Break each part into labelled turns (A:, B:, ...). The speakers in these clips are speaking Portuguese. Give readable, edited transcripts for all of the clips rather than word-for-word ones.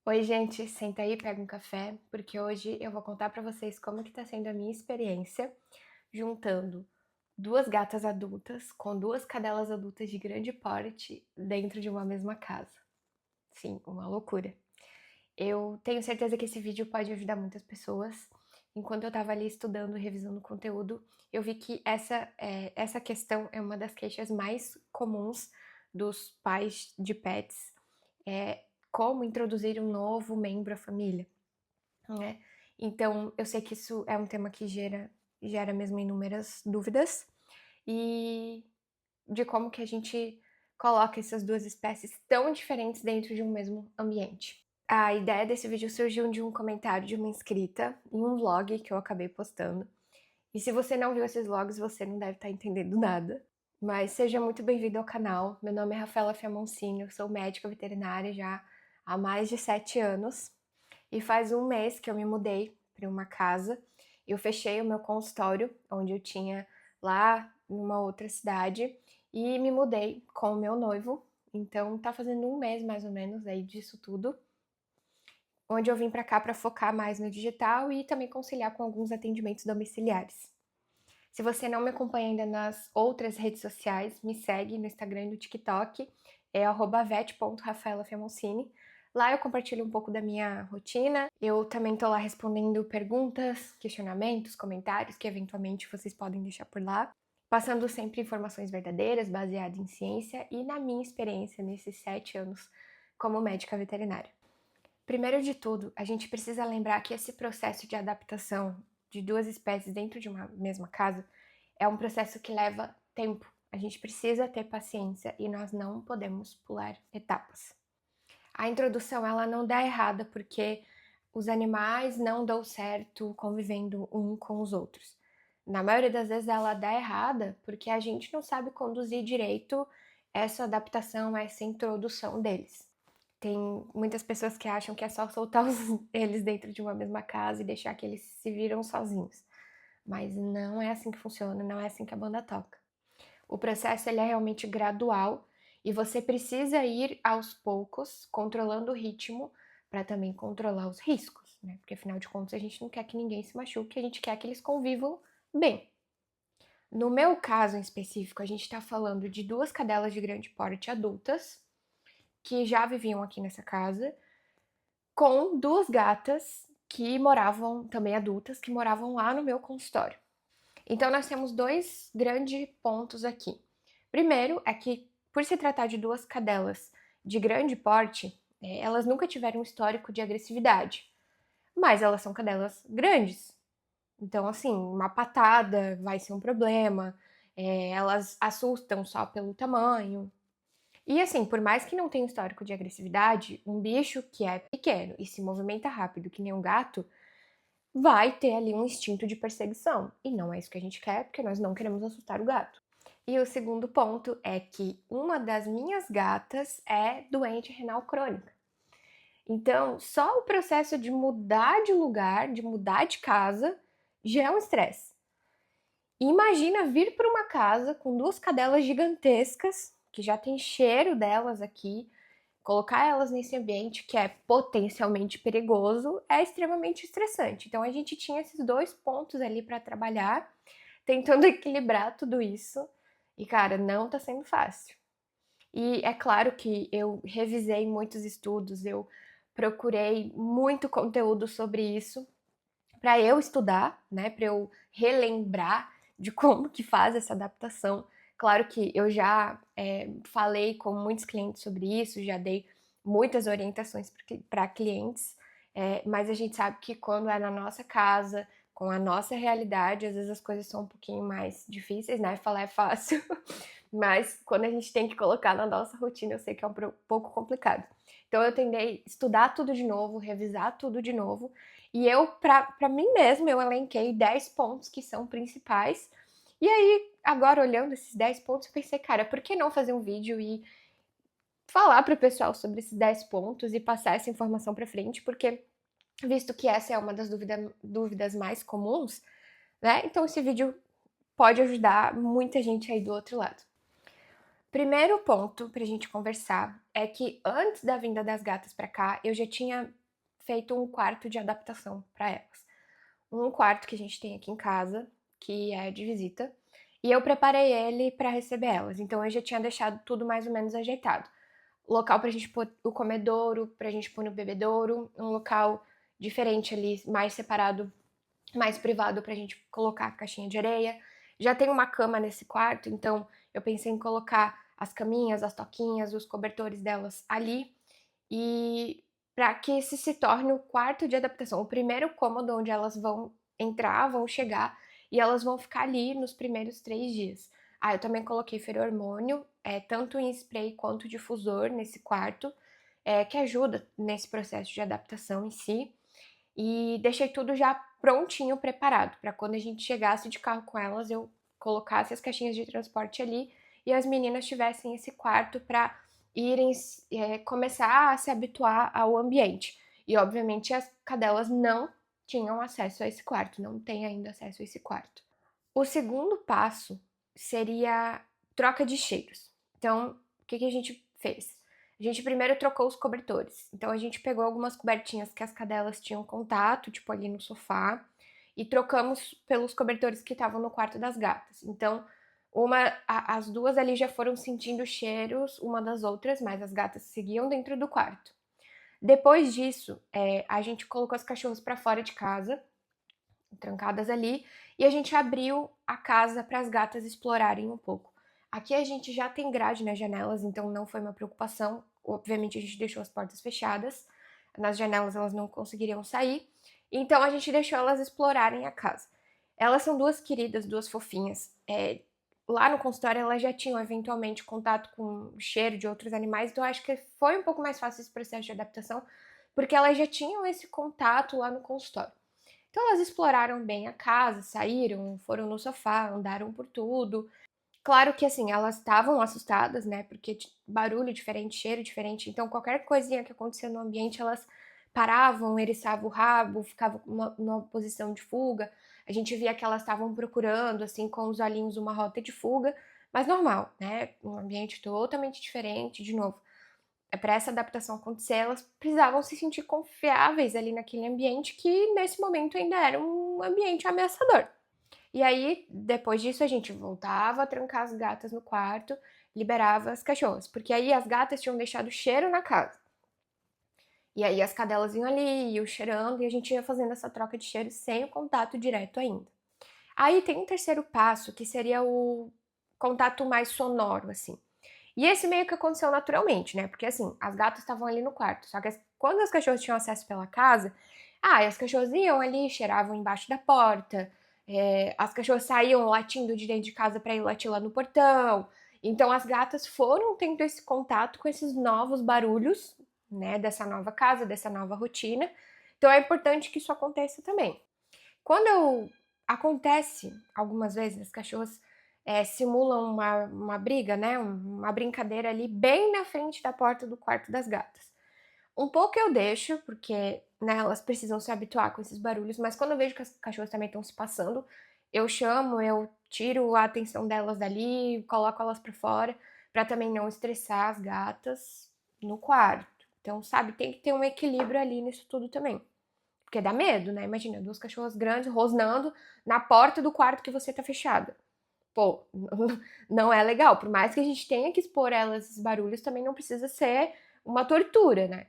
A: Oi, gente, senta aí, pega um café, porque hoje eu vou contar pra vocês como que tá sendo a minha experiência juntando duas gatas adultas com duas cadelas adultas de grande porte dentro de uma mesma casa. Sim, uma loucura. Eu tenho certeza que esse vídeo pode ajudar muitas pessoas. Enquanto eu tava ali estudando e revisando o conteúdo, eu vi que essa questão é uma das queixas mais comuns dos pais de pets, é como introduzir um novo membro à família, né? Então, eu sei que isso é um tema que gera mesmo inúmeras dúvidas e de como que a gente coloca essas duas espécies tão diferentes dentro de um mesmo ambiente. A ideia desse vídeo surgiu de um comentário de uma inscrita em um vlog que eu acabei postando. E se você não viu esses vlogs, você não deve estar entendendo nada. Mas seja muito bem-vindo ao canal. Meu nome é Rafaela Fiamoncini, eu sou médica veterinária já há mais de 7 anos. E faz um mês que eu me mudei para uma casa. Eu fechei o meu consultório, onde eu tinha lá numa outra cidade, e me mudei com o meu noivo. Então tá fazendo um mês mais ou menos aí disso tudo, onde eu vim para cá para focar mais no digital e também conciliar com alguns atendimentos domiciliares. Se você não me acompanha ainda nas outras redes sociais, me segue no Instagram e no TikTok, é @vet.rafaelafiamoncini. Lá eu compartilho um pouco da minha rotina. Eu também tô lá respondendo perguntas, questionamentos, comentários que eventualmente vocês podem deixar por lá, passando sempre informações verdadeiras, baseadas em ciência e na minha experiência nesses 7 anos como médica veterinária. Primeiro de tudo, a gente precisa lembrar que esse processo de adaptação de duas espécies dentro de uma mesma casa é um processo que leva tempo. A gente precisa ter paciência e nós não podemos pular etapas. A introdução ela não dá errada porque os animais não dão certo convivendo um com os outros. Na maioria das vezes ela dá errada porque a gente não sabe conduzir direito essa adaptação, essa introdução deles. Tem muitas pessoas que acham que é só soltar eles dentro de uma mesma casa e deixar que eles se viram sozinhos. Mas não é assim que funciona, não é assim que a banda toca. O processo ele é realmente gradual e você precisa ir aos poucos, controlando o ritmo, para também controlar os riscos, né? Porque afinal de contas a gente não quer que ninguém se machuque, a gente quer que eles convivam bem. No meu caso em específico, a gente está falando de duas cadelas de grande porte adultas que já viviam aqui nessa casa, com duas gatas que moravam, também adultas, que moravam lá no meu consultório. Então nós temos dois grandes pontos aqui. Primeiro é que, por se tratar de duas cadelas de grande porte, elas nunca tiveram um histórico de agressividade, mas elas são cadelas grandes. Então, assim, uma patada vai ser um problema, elas assustam só pelo tamanho. E assim, por mais que não tenha um histórico de agressividade, um bicho que é pequeno e se movimenta rápido, que nem um gato, vai ter ali um instinto de perseguição. E não é isso que a gente quer, porque nós não queremos assustar o gato. E o segundo ponto é que uma das minhas gatas é doente renal crônica. Então, só o processo de mudar de lugar, de mudar de casa, já é um estresse. Imagina vir para uma casa com duas cadelas gigantescas, que já tem cheiro delas aqui, colocar elas nesse ambiente que é potencialmente perigoso é extremamente estressante. Então a gente tinha esses dois pontos ali para trabalhar, tentando equilibrar tudo isso. E cara, não tá sendo fácil. E é claro que eu revisei muitos estudos, eu procurei muito conteúdo sobre isso para eu estudar, né, para eu relembrar de como que faz essa adaptação. Claro que eu já falei com muitos clientes sobre isso, já dei muitas orientações para clientes, mas a gente sabe que quando é na nossa casa, com a nossa realidade, às vezes as coisas são um pouquinho mais difíceis, né? Falar é fácil, mas quando a gente tem que colocar na nossa rotina, eu sei que é um pouco complicado. Então eu tentei estudar tudo de novo, revisar tudo de novo, e eu, pra mim mesma, eu elenquei 10 pontos que são principais. E aí, agora olhando esses 10 pontos, eu pensei, cara, por que não fazer um vídeo e falar pro pessoal sobre esses 10 pontos e passar essa informação pra frente? Porque, visto que essa é uma das dúvidas mais comuns, né? Então esse vídeo pode ajudar muita gente aí do outro lado. Primeiro ponto pra gente conversar é que antes da vinda das gatas pra cá, eu já tinha feito um quarto de adaptação pra elas. Um quarto que a gente tem aqui em casa, que é de visita, e eu preparei ele pra receber elas. Então eu já tinha deixado tudo mais ou menos ajeitado. Local pra gente pôr o comedouro, pra gente pôr no bebedouro, um local diferente ali, mais separado, mais privado pra gente colocar a caixinha de areia. Já tem uma cama nesse quarto, então eu pensei em colocar as caminhas, as toquinhas, os cobertores delas ali e para que esse se torne o quarto de adaptação, o primeiro cômodo onde elas vão entrar, vão chegar e elas vão ficar ali nos primeiros 3 dias. Ah, eu também coloquei feromônio, tanto em spray quanto difusor nesse quarto, que ajuda nesse processo de adaptação em si. E deixei tudo já prontinho, preparado, para quando a gente chegasse de carro com elas, eu colocasse as caixinhas de transporte ali e as meninas tivessem esse quarto para irem começar a se habituar ao ambiente. E obviamente as cadelas não tinham acesso a esse quarto, não têm ainda acesso a esse quarto. O segundo passo seria troca de cheiros. Então, o que a gente fez? A gente primeiro trocou os cobertores. Então, a gente pegou algumas cobertinhas que as cadelas tinham contato, tipo ali no sofá, e trocamos pelos cobertores que estavam no quarto das gatas. Então, as duas ali já foram sentindo cheiros uma das outras, mas as gatas seguiam dentro do quarto. Depois disso, a gente colocou as cachorras para fora de casa, trancadas ali, e a gente abriu a casa para as gatas explorarem um pouco. Aqui a gente já tem grade nas janelas, então não foi uma preocupação. Obviamente a gente deixou as portas fechadas, nas janelas elas não conseguiriam sair, então a gente deixou elas explorarem a casa. Elas são duas queridas, duas fofinhas. Lá no consultório elas já tinham eventualmente contato com o cheiro de outros animais, então acho que foi um pouco mais fácil esse processo de adaptação, porque elas já tinham esse contato lá no consultório. Então elas exploraram bem a casa, saíram, foram no sofá, andaram por tudo. Claro que assim, elas estavam assustadas, né? Porque barulho diferente, cheiro diferente. Então qualquer coisinha que acontecia no ambiente, elas paravam, eriçavam o rabo, ficavam numa posição de fuga. A gente via que elas estavam procurando, assim, com os olhinhos, uma rota de fuga, mas normal, né? Um ambiente totalmente diferente, de novo. Para essa adaptação acontecer, elas precisavam se sentir confiáveis ali naquele ambiente que nesse momento ainda era um ambiente ameaçador. E aí, depois disso, a gente voltava a trancar as gatas no quarto, liberava as cachorras, porque aí as gatas tinham deixado cheiro na casa. E aí as cadelas iam ali, iam cheirando, e a gente ia fazendo essa troca de cheiro sem o contato direto ainda. Aí tem um terceiro passo, que seria o contato mais sonoro, assim. E esse meio que aconteceu naturalmente, né? Porque assim, as gatas estavam ali no quarto. Só que quando as cachorras tinham acesso pela casa, as cachorras iam ali, cheiravam embaixo da porta. As cachorras saíam latindo de dentro de casa para ir latir lá no portão. Então as gatas foram tendo esse contato com esses novos barulhos, né? Dessa nova casa, dessa nova rotina. Então é importante que isso aconteça também. Quando acontece, algumas vezes, as cachorras simulam uma briga, né? Uma brincadeira ali bem na frente da porta do quarto das gatas. Um pouco eu deixo, porque né, elas precisam se habituar com esses barulhos, mas quando eu vejo que as cachorras também estão se passando, eu chamo, eu tiro a atenção delas dali, coloco elas para fora, para também não estressar as gatas no quarto. Então, sabe, tem que ter um equilíbrio ali nisso tudo também. Porque dá medo, né? Imagina, duas cachorras grandes rosnando na porta do quarto que você tá fechada. Pô, não é legal. Por mais que a gente tenha que expor elas esses barulhos, também não precisa ser uma tortura, né?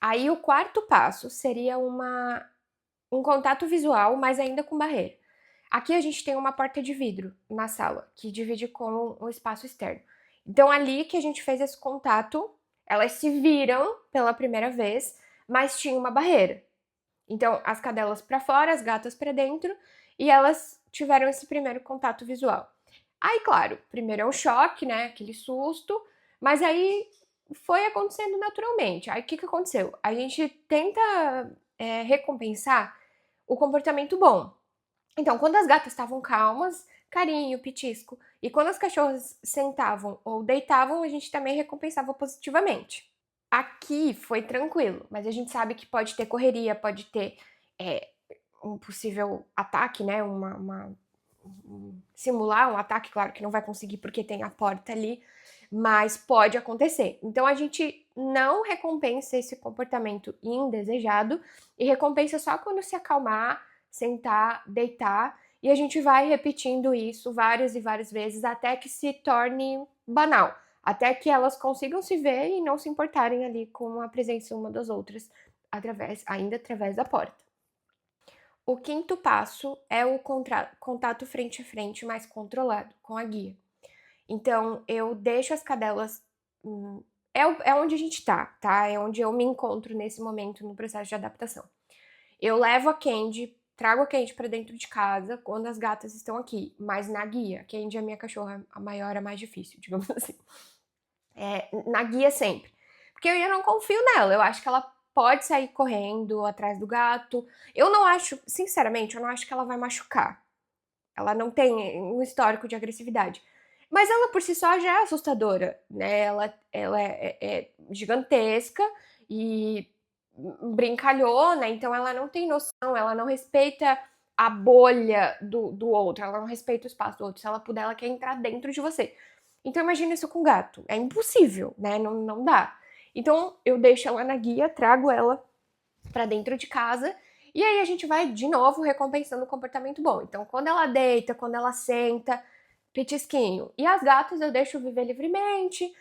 A: Aí o quarto passo seria um contato visual, mas ainda com barreira. Aqui a gente tem uma porta de vidro na sala, que divide com o espaço externo. Então ali que a gente fez esse contato, elas se viram pela primeira vez, mas tinha uma barreira. Então, as cadelas para fora, as gatas para dentro, e elas tiveram esse primeiro contato visual. Aí, claro, primeiro é um choque, né? Aquele susto, mas aí foi acontecendo naturalmente. Aí, o que aconteceu? A gente tenta recompensar o comportamento bom. Então, quando as gatas estavam calmas, carinho, pitisco. E quando as cachorras sentavam ou deitavam, a gente também recompensava positivamente. Aqui foi tranquilo, mas a gente sabe que pode ter correria, pode ter é, um possível ataque, né? Simular um ataque, claro que não vai conseguir porque tem a porta ali, mas pode acontecer. Então a gente não recompensa esse comportamento indesejado e recompensa só quando se acalmar, sentar, deitar, e a gente vai repetindo isso várias e várias vezes até que se torne banal, até que elas consigam se ver e não se importarem ali com a presença uma das outras através da porta. O quinto passo é o contato frente a frente mais controlado com a guia. Então, eu deixo as cadelas. É onde a gente tá? É onde eu me encontro nesse momento no processo de adaptação. Eu levo a Candy, trago a Candy pra dentro de casa quando as gatas estão aqui, mas na guia. Candy é a minha cachorra, a maior, a mais difícil, digamos assim. Na guia sempre. Porque eu não confio nela, eu acho que ela pode sair correndo atrás do gato. Eu não acho, sinceramente, eu não acho que ela vai machucar. Ela não tem um histórico de agressividade. Mas ela por si só já é assustadora, né? Ela é gigantesca e brincalhona, então ela não tem noção, ela não respeita a bolha do outro, ela não respeita o espaço do outro. Se ela puder, ela quer entrar dentro de você. Então imagina isso com gato. É impossível, né? Não dá. Então eu deixo ela na guia, trago ela pra dentro de casa e aí a gente vai de novo recompensando o comportamento bom. Então quando ela deita, quando ela senta, petisquinho. E as gatas eu deixo viver livremente.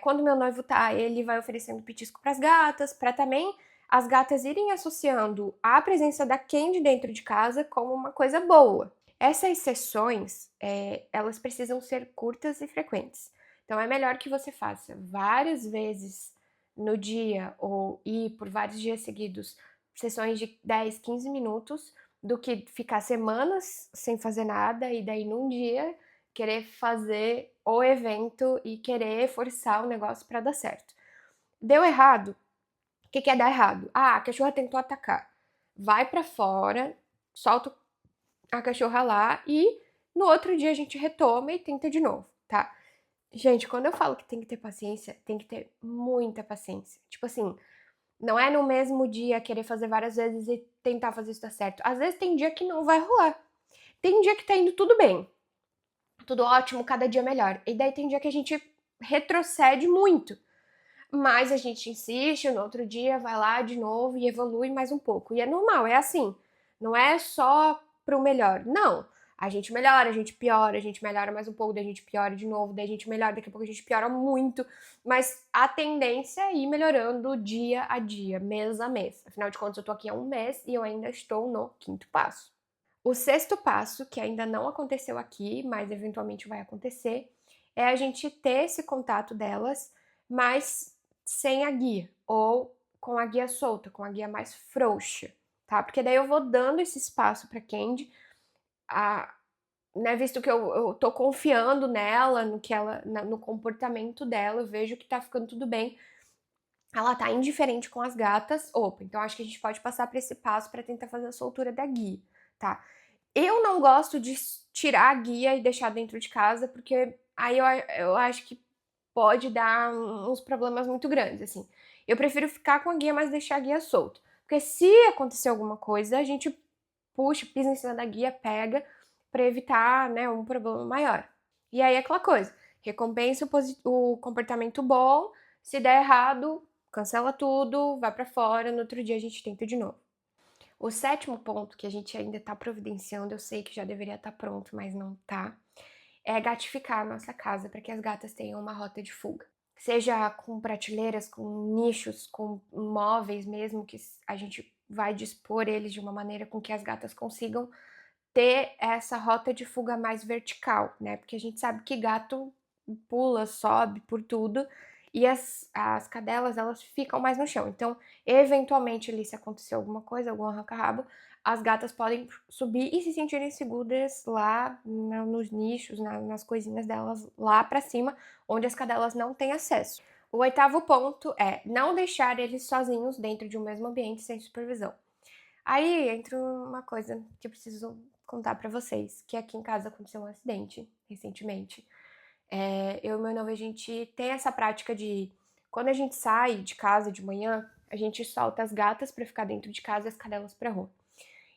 A: Quando meu noivo tá, ele vai oferecendo petisco pras gatas, pra também as gatas irem associando a presença da Candy dentro de casa como uma coisa boa. Essas sessões, elas precisam ser curtas e frequentes. Então é melhor que você faça várias vezes no dia ou ir por vários dias seguidos, sessões de 10, 15 minutos, do que ficar semanas sem fazer nada e daí num dia querer fazer o evento e querer forçar o negócio para dar certo. Deu errado? O que é dar errado? Ah, a cachorra tentou atacar. Vai para fora, solta a cachorra lá e no outro dia a gente retoma e tenta de novo, tá? Gente, quando eu falo que tem que ter paciência, tem que ter muita paciência. Tipo assim, não é no mesmo dia querer fazer várias vezes e tentar fazer isso dar certo. Às vezes tem dia que não vai rolar. Tem dia que tá indo tudo bem, tudo ótimo, cada dia melhor. E daí tem dia que a gente retrocede muito. Mas a gente insiste, no outro dia vai lá de novo e evolui mais um pouco. E é normal, é assim. Não é só pro melhor. Não. A gente melhora, a gente piora, a gente melhora mais um pouco, daí a gente piora de novo, daí a gente melhora, daqui a pouco a gente piora muito. Mas a tendência é ir melhorando dia a dia, mês a mês. Afinal de contas, eu tô aqui há um mês e eu ainda estou no quinto passo. O sexto passo, que ainda não aconteceu aqui, mas eventualmente vai acontecer, é a gente ter esse contato delas, mas sem a guia, ou com a guia solta, com a guia mais frouxa, tá? Porque daí eu vou dando esse espaço pra Candy, né, visto que eu tô confiando nela, no comportamento dela, eu vejo que tá ficando tudo bem. Ela tá indiferente com as gatas, opa, então acho que a gente pode passar por esse passo para tentar fazer a soltura da guia, tá? Eu não gosto de tirar a guia e deixar dentro de casa, porque aí eu acho que pode dar uns problemas muito grandes, assim. Eu prefiro ficar com a guia, mas deixar a guia solta. Porque se acontecer alguma coisa, a gente puxa, pisa em cima da guia, pega, pra evitar, né, um problema maior. E aí é aquela coisa, recompensa o comportamento bom, se der errado, cancela tudo, vai pra fora, no outro dia a gente tenta de novo. O sétimo ponto que a gente ainda tá providenciando, eu sei que já deveria estar pronto, mas não tá, é gatificar a nossa casa para que as gatas tenham uma rota de fuga. Seja com prateleiras, com nichos, com móveis mesmo, que a gente vai dispor eles de uma maneira com que as gatas consigam ter essa rota de fuga mais vertical, né? Porque a gente sabe que gato pula, sobe por tudo e as cadelas elas ficam mais no chão. Então, eventualmente ali se acontecer alguma coisa, algum arranca-rabo, as gatas podem subir e se sentirem seguras lá nos nichos, nas coisinhas delas lá para cima, onde as cadelas não têm acesso. O oitavo ponto é não deixar eles sozinhos dentro de um mesmo ambiente sem supervisão. Aí entra uma coisa que eu preciso contar pra vocês, que aqui em casa aconteceu um acidente recentemente. Eu e meu noivo, a gente tem essa prática de, quando a gente sai de casa de manhã, a gente solta as gatas pra ficar dentro de casa e as cadelas pra rua.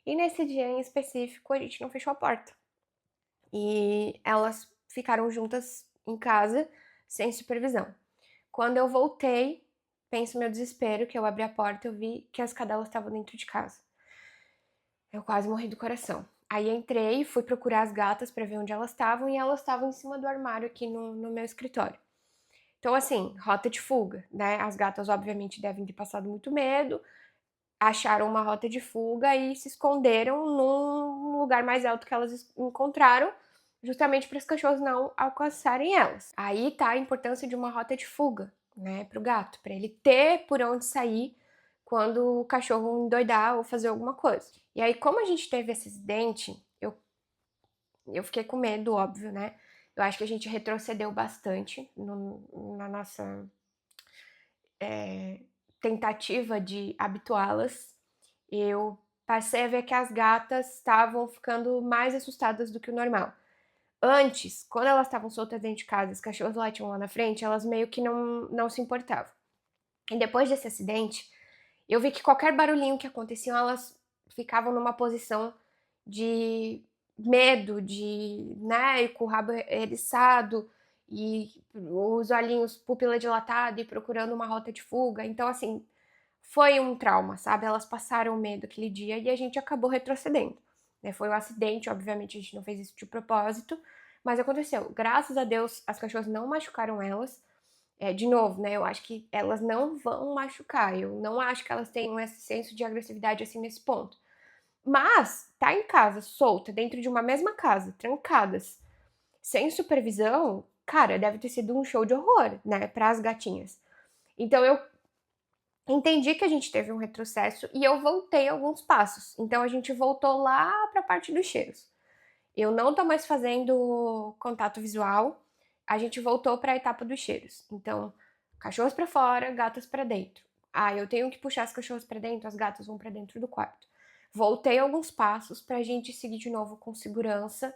A: E nesse dia em específico, a gente não fechou a porta. E elas ficaram juntas em casa, sem supervisão. Quando eu voltei, penso meu desespero, que eu abri a porta e eu vi que as cadelas estavam dentro de casa. Eu quase morri do coração. Aí entrei, fui procurar as gatas para ver onde elas estavam e elas estavam em cima do armário aqui no meu escritório. Então, assim, rota de fuga, né? As gatas, obviamente, devem ter passado muito medo, acharam uma rota de fuga e se esconderam num lugar mais alto que elas encontraram, justamente para os cachorros não alcançarem elas. Aí tá a importância de uma rota de fuga, né, para o gato, para ele ter por onde sair quando o cachorro endoidar ou fazer alguma coisa. E aí, como a gente teve esse acidente, eu fiquei com medo, óbvio, né? Eu acho que a gente retrocedeu bastante na nossa tentativa de habituá-las. Eu passei a ver que as gatas estavam ficando mais assustadas do que o normal. Antes, quando elas estavam soltas dentro de casa, os cachorros latiam lá na frente, elas meio que não se importavam. E depois desse acidente, eu vi que qualquer barulhinho que acontecia, elas ficavam numa posição de medo, de, né, com o rabo eriçado e os olhinhos pupila dilatada e procurando uma rota de fuga. Então, assim, foi um trauma, sabe? Elas passaram medo aquele dia e a gente acabou retrocedendo. Né? Foi um acidente, obviamente a gente não fez isso de propósito, mas aconteceu. Graças a Deus, as cachorras não machucaram elas. De novo, né? Eu acho que elas não vão machucar. Eu não acho que elas tenham esse senso de agressividade assim nesse ponto. Mas tá em casa, solta, dentro de uma mesma casa, trancadas, sem supervisão, cara, deve ter sido um show de horror, né, para as gatinhas. Então eu entendi que a gente teve um retrocesso e eu voltei alguns passos. Então a gente voltou lá para a parte dos cheiros. Eu não tô mais fazendo contato visual. A gente voltou para a etapa dos cheiros. Então, cachorros para fora, gatas para dentro. Ah, eu tenho que puxar as cachorras para dentro, as gatas vão para dentro do quarto. Voltei alguns passos para a gente seguir de novo com segurança,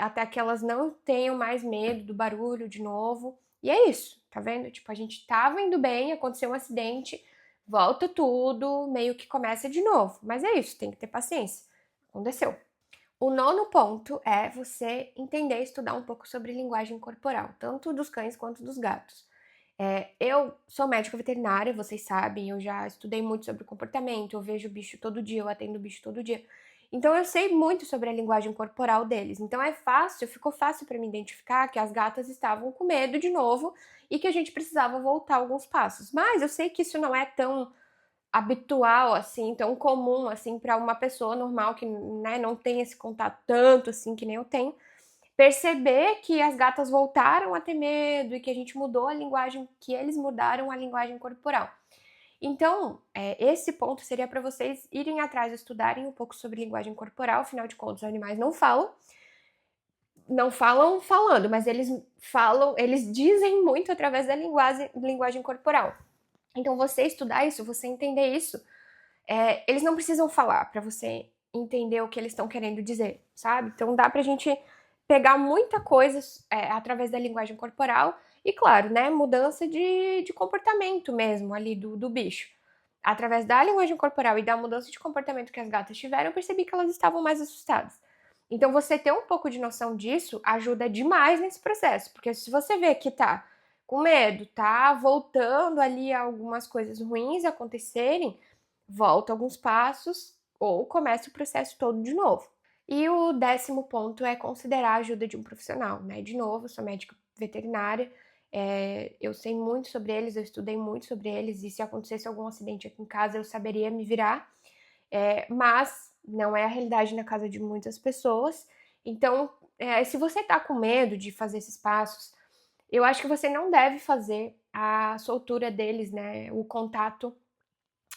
A: até que elas não tenham mais medo do barulho de novo. E é isso, tá vendo? Tipo, a gente tava indo bem, aconteceu um acidente, volta tudo, meio que começa de novo. Mas é isso, tem que ter paciência. Aconteceu. O nono ponto é você entender e estudar um pouco sobre linguagem corporal, tanto dos cães quanto dos gatos. Eu sou médica veterinária, vocês sabem, eu já estudei muito sobre comportamento, eu vejo bicho todo dia, eu atendo bicho todo dia. Então eu sei muito sobre a linguagem corporal deles. Então ficou fácil para me identificar que as gatas estavam com medo de novo e que a gente precisava voltar alguns passos. Mas eu sei que isso não é tão habitual, assim, tão comum, assim, para uma pessoa normal que, né, não tem esse contato tanto, assim, que nem eu tenho, perceber que as gatas voltaram a ter medo e que a gente mudou a linguagem, que eles mudaram a linguagem corporal. Então, esse ponto seria para vocês irem atrás, estudarem um pouco sobre linguagem corporal, afinal de contas, os animais não falam falando, mas eles falam, eles dizem muito através da linguagem corporal. Então, você estudar isso, você entender isso, eles não precisam falar para você entender o que eles estão querendo dizer, sabe? Então, dá pra gente pegar muita coisa através da linguagem corporal e, claro, né, mudança de comportamento mesmo ali do bicho. Através da linguagem corporal e da mudança de comportamento que as gatas tiveram, eu percebi que elas estavam mais assustadas. Então, você ter um pouco de noção disso ajuda demais nesse processo, porque se você vê que tá com medo, tá voltando ali a algumas coisas ruins acontecerem, volta alguns passos ou começa o processo todo de novo. E o 10º ponto é considerar a ajuda de um profissional, né? De novo, eu sou médica veterinária, eu sei muito sobre eles, eu estudei muito sobre eles, e se acontecesse algum acidente aqui em casa, eu saberia me virar, mas não é a realidade na casa de muitas pessoas. Então, se você tá com medo de fazer esses passos, eu acho que você não deve fazer a soltura deles, né? O contato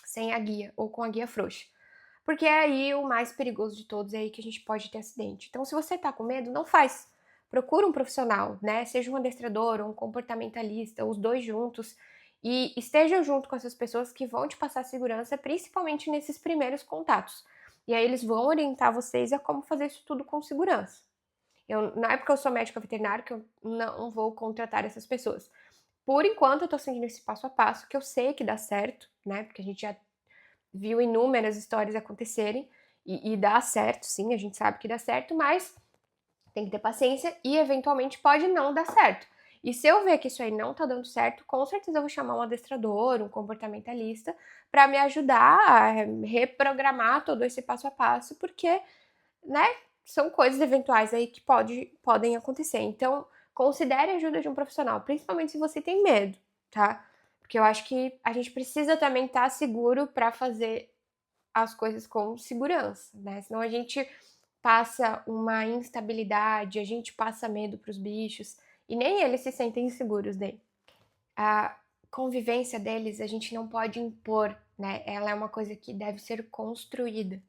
A: sem a guia ou com a guia frouxa. Porque é aí o mais perigoso de todos, é aí que a gente pode ter acidente. Então, se você tá com medo, não faz. Procura um profissional, né? Seja um adestrador ou um comportamentalista, os dois juntos, e esteja junto com essas pessoas que vão te passar segurança, principalmente nesses primeiros contatos. E aí eles vão orientar vocês a como fazer isso tudo com segurança. Não é porque eu sou médica veterinária que eu não vou contratar essas pessoas. Por enquanto, eu tô seguindo esse passo a passo, que eu sei que dá certo, né? Porque a gente já viu inúmeras histórias acontecerem e dá certo, sim, a gente sabe que dá certo, mas tem que ter paciência e eventualmente pode não dar certo. E se eu ver que isso aí não tá dando certo, com certeza eu vou chamar um adestrador, um comportamentalista, para me ajudar a reprogramar todo esse passo a passo, porque, né, são coisas eventuais aí que podem acontecer. Então, considere a ajuda de um profissional, principalmente se você tem medo, tá? Porque eu acho que a gente precisa também estar seguro para fazer as coisas com segurança, né? Senão a gente passa uma instabilidade, a gente passa medo para os bichos e nem eles se sentem seguros daí. A convivência deles a gente não pode impor, né? Ela é uma coisa que deve ser construída.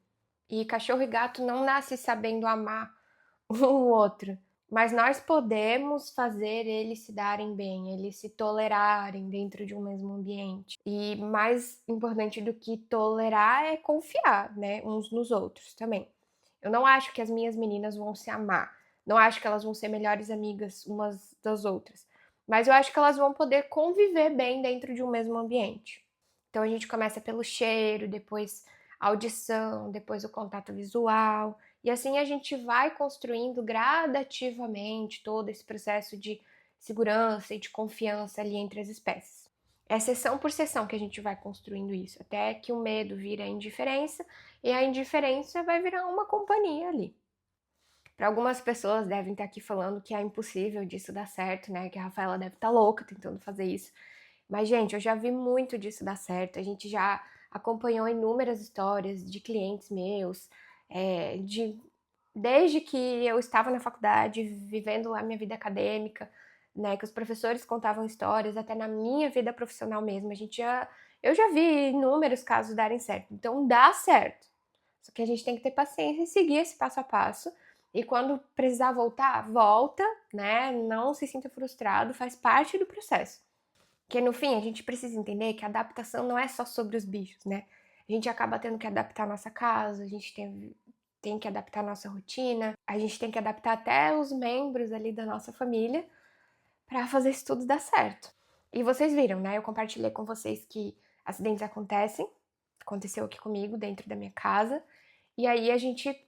A: E cachorro e gato não nascem sabendo amar um o outro, mas nós podemos fazer eles se darem bem, eles se tolerarem dentro de um mesmo ambiente. E mais importante do que tolerar é confiar, né, uns nos outros também. Eu não acho que as minhas meninas vão se amar, não acho que elas vão ser melhores amigas umas das outras, mas eu acho que elas vão poder conviver bem dentro de um mesmo ambiente. Então a gente começa pelo cheiro, depois a audição, depois o contato visual, e assim a gente vai construindo gradativamente todo esse processo de segurança e de confiança ali entre as espécies. É sessão por sessão que a gente vai construindo isso, até que o medo vira a indiferença e a indiferença vai virar uma companhia ali. Para algumas pessoas devem estar aqui falando que é impossível disso dar certo, né? Que a Rafaela deve estar louca tentando fazer isso. Mas, gente, eu já vi muito disso dar certo. A gente já acompanhou inúmeras histórias de clientes meus, desde que eu estava na faculdade, vivendo lá minha vida acadêmica, né, que os professores contavam histórias, até na minha vida profissional mesmo, eu já vi inúmeros casos darem certo. Então dá certo. Só que a gente tem que ter paciência e seguir esse passo a passo. E quando precisar voltar, volta, né? Não se sinta frustrado, faz parte do processo. Porque no fim a gente precisa entender que a adaptação não é só sobre os bichos, né? A gente acaba tendo que adaptar a nossa casa, a gente tem que adaptar a nossa rotina, a gente tem que adaptar até os membros ali da nossa família para fazer isso tudo dar certo. E vocês viram, né? Eu compartilhei com vocês que acidentes acontecem, aconteceu aqui comigo dentro da minha casa, e aí a gente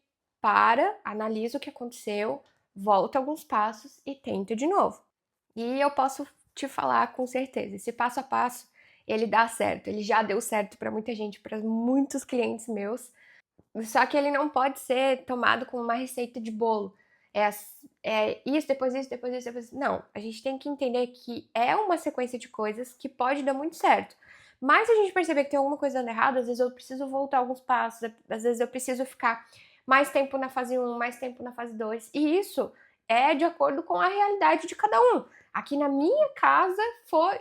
A: analisa o que aconteceu, volta alguns passos e tenta de novo. E eu posso te falar com certeza, esse passo a passo, ele dá certo, ele já deu certo para muita gente, para muitos clientes meus, só que ele não pode ser tomado como uma receita de bolo. É, isso, depois isso, depois isso, depois isso. Não, a gente tem que entender que é uma sequência de coisas que pode dar muito certo. Mas se a gente perceber que tem alguma coisa dando errado, às vezes eu preciso voltar alguns passos, às vezes eu preciso ficar mais tempo na fase 1, mais tempo na fase 2. E isso é de acordo com a realidade de cada um. Aqui na minha casa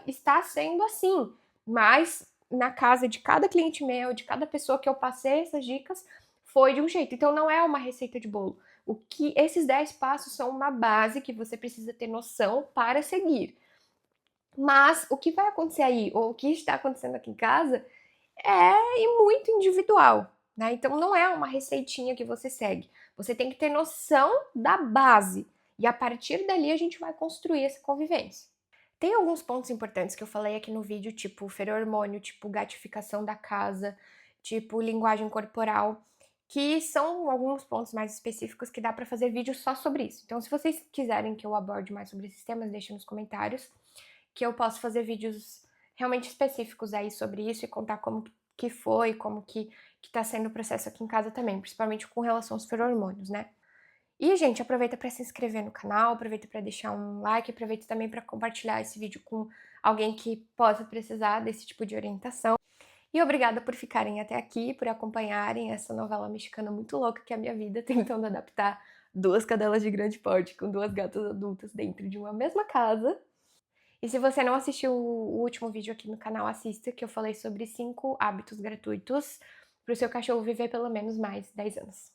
A: está sendo assim, mas na casa de cada cliente meu, de cada pessoa que eu passei essas dicas, foi de um jeito. Então não é uma receita de bolo. Esses 10 passos são uma base que você precisa ter noção para seguir. Mas o que vai acontecer aí, ou o que está acontecendo aqui em casa, é muito individual, né? Então não é uma receitinha que você segue. Você tem que ter noção da base. E a partir dali a gente vai construir essa convivência. Tem alguns pontos importantes que eu falei aqui no vídeo, tipo feromônio, tipo gatificação da casa, tipo linguagem corporal, que são alguns pontos mais específicos que dá para fazer vídeo só sobre isso. Então, se vocês quiserem que eu aborde mais sobre esses temas, deixem nos comentários, que eu posso fazer vídeos realmente específicos aí sobre isso e contar como que foi, como que tá sendo o processo aqui em casa também, principalmente com relação aos feromônios, né? E, gente, aproveita para se inscrever no canal, aproveita para deixar um like, aproveita também para compartilhar esse vídeo com alguém que possa precisar desse tipo de orientação. E obrigada por ficarem até aqui, por acompanharem essa novela mexicana muito louca que é a minha vida, tentando adaptar 2 cadelas de grande porte com 2 gatas adultas dentro de uma mesma casa. E se você não assistiu o último vídeo aqui no canal, assista, que eu falei sobre 5 hábitos gratuitos para o seu cachorro viver pelo menos mais 10 anos.